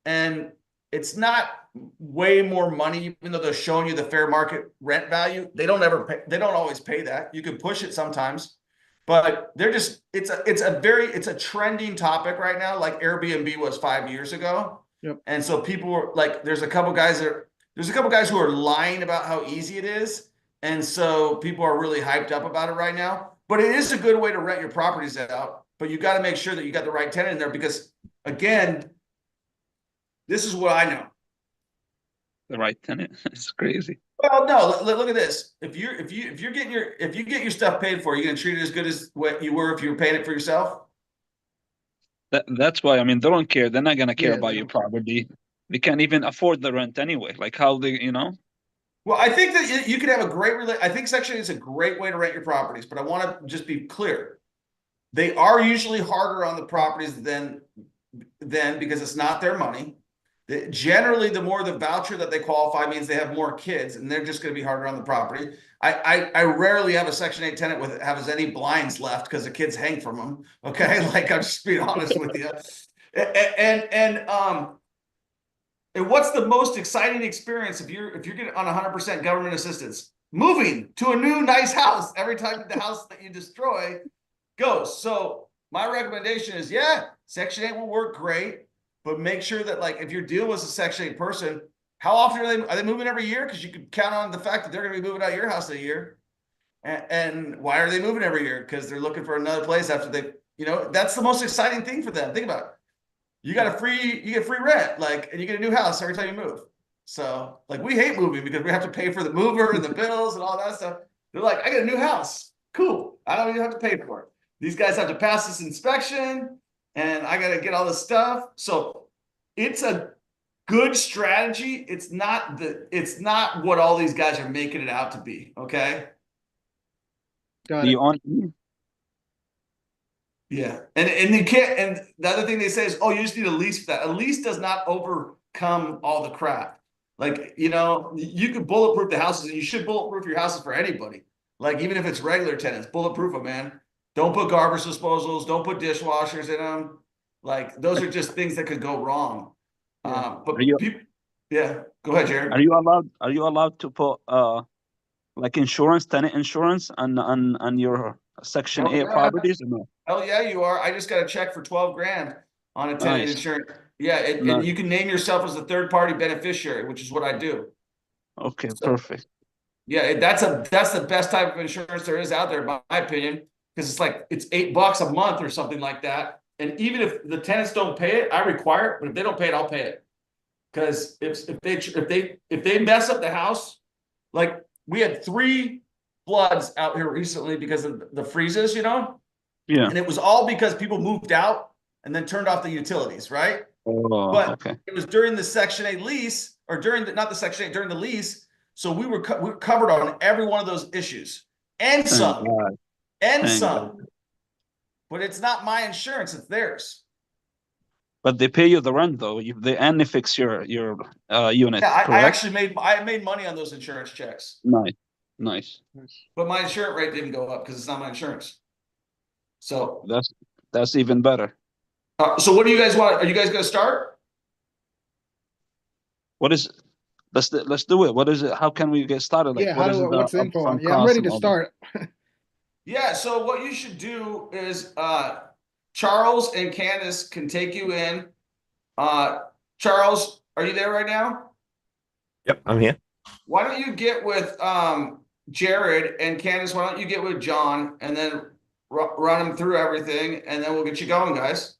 And it's not way more money, even though they're showing you the fair market rent value. They don't always pay that. You can push it sometimes, but it's a trending topic right now, like Airbnb was 5 years ago. Yep. And so people were like, there's a couple guys who are lying about how easy it is. And so people are really hyped up about it right now, but it is a good way to rent your properties out. but you got to make sure that you got the right tenant in there because, again, this is what I know. The right tenant. It's crazy. Well, no, look at this. If you get your stuff paid for, you're gonna treat it as good as what you were if you were paying it for yourself. That's why, I mean, they don't care. They're not gonna care Yeah, about they your don't care. property. They can't even afford the rent anyway. Like how they, you know? Well, I think that you could have a great I think Section 8 is a great way to rent your properties, but I want to just be clear. They are usually harder on the properties than because it's not their money. Generally, the more the voucher that they qualify means they have more kids, and they're just going to be harder on the property. I rarely have a Section 8 tenant with has any blinds left because the kids hang from them. Okay, like I'm just being honest with you. And what's the most exciting experience if you're getting on 100% government assistance? Moving to a new nice house every time the house that you destroy goes. So my recommendation is, yeah, Section 8 will work great, but make sure that like if you're dealing with a Section 8 person, how often are they moving every year? Because you could count on the fact that they're going to be moving out of your house in a year. And why are they moving every year? Because they're looking for another place after they, that's the most exciting thing for them. Think about it. You get free rent, like, and you get a new house every time you move. So like we hate moving because we have to pay for the mover and the bills and all that stuff. They're like, I got a new house. Cool. I don't even have to pay for it. These guys have to pass this inspection and I got to get all this stuff. So it's a good strategy. It's not what all these guys are making it out to be. Okay. Got Do it. you own? Yeah. And you can't, and the other thing they say is, oh, you just need a lease for that. A lease does not overcome all the crap. Like, you can bulletproof the houses and you should bulletproof your houses for anybody. Like, even if it's regular tenants, bulletproof them, man. Don't put garbage disposals, don't put dishwashers in them. Like, those are just things that could go wrong. Yeah. Are you People, yeah, go ahead, Jared. are you allowed to put like insurance, tenant insurance on your Section Oh 8 yeah. properties or no? Hell yeah, you are. I just got a check for 12 grand on a tenant Nice. insurance. Yeah, and Nice. you can name yourself as the third party beneficiary, which is what I do. Okay, So perfect. yeah, that's the best type of insurance there is out there, in my opinion, because it's $8 a month or something like that. And even if the tenants don't pay it, I require it. But if they don't pay it, I'll pay it. Because if they mess up the house, like we had 3 floods out here recently because of the freezes, Yeah. and it was all because people moved out and then turned off the utilities, right? Oh, But okay. it was during the Section 8 lease, or not the Section 8, during the lease. So we were covered on every one of those issues and Thank some, God. and Thank God. some. But it's not my insurance; it's theirs. But they pay you the rent though. They fix your Yeah, unit, I correct? actually made money on those insurance checks, Nice. Nice. but my insurance rate didn't go up because it's not my insurance. So, That's even better. so what do you guys want? Are you guys going to start? What is let's do it. What is it? How can we get started? Like Yeah, what is the what's the info on? upfront Yeah, I'm cost ready and to all that? start. Yeah. So what you should do is Charles and Candace can take you in. Charles, are you there right now? Yep, I'm here. Why don't you get with Jared, and Candace, why don't you get with John and then run them through everything and then we'll get you going, guys.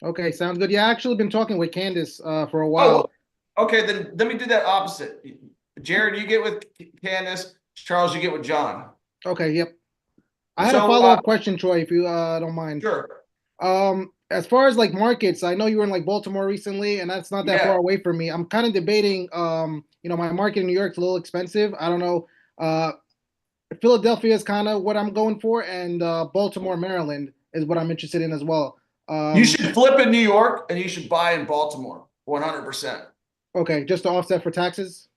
Okay, sounds good. Yeah, I actually been talking with Candace for a Oh, while. okay, then let me do that opposite. Jared, you get with Candace. Charles, you get with John. Okay, yep. I had a So, follow-up question, Troy, if you don't mind. sure. As far as like markets, I know you were in like Baltimore recently, and that's not that Yeah. far away from me. I'm kind of debating, my market in New York's a little expensive. I don't know. Philadelphia is kind of what I'm going for, and Baltimore, Maryland is what I'm interested in as well. You should flip in New York and you should buy in Baltimore 100%. Okay, just to offset for taxes.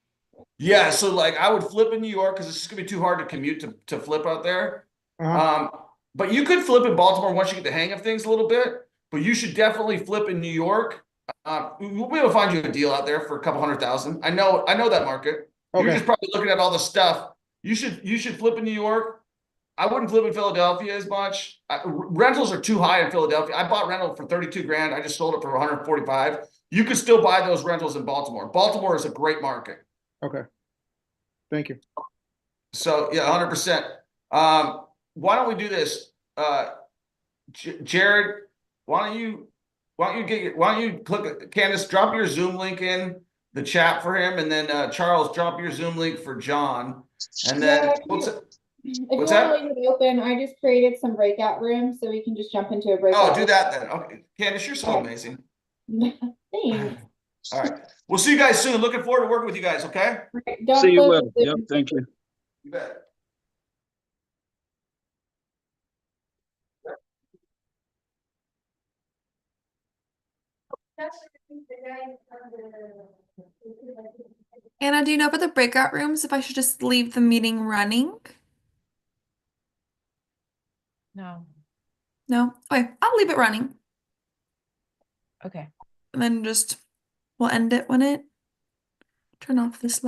Yeah, so like I would flip in New York because it's just gonna be too hard to commute to flip out there. Uh-huh. But you could flip in Baltimore once you get the hang of things a little bit. But you should definitely flip in New York. We'll be able to find you a deal out there for a couple 100,000. I know that market. You're Okay. just probably looking at all the stuff. You should flip in New York. I wouldn't flip in Philadelphia as much. Rentals are too high in Philadelphia. I bought rental for 32 grand. I just sold it for 145. You could still buy those rentals in Baltimore. Baltimore is a great market. Okay. Thank you. So yeah, 100%. Why don't we do this? Jared, why don't you click, Candace, drop your Zoom link in the chat for him, and then Charles, drop your Zoom link for John, and then Yeah, if you what's want to that? leave it open, I just created some breakout rooms so we can just jump into a Oh, breakout do room. that then. Okay, Candace, you're so Okay. amazing. Thanks. All right, we'll see you guys soon. Looking forward to working with you guys. Okay. Okay, See don't you close later. the Yep, Zoom. thank you. You bet. Anna, do you know for the breakout rooms if I should just leave the meeting running? No. No? Okay, I'll leave it running Okay. and then just we'll end it when it turn off this.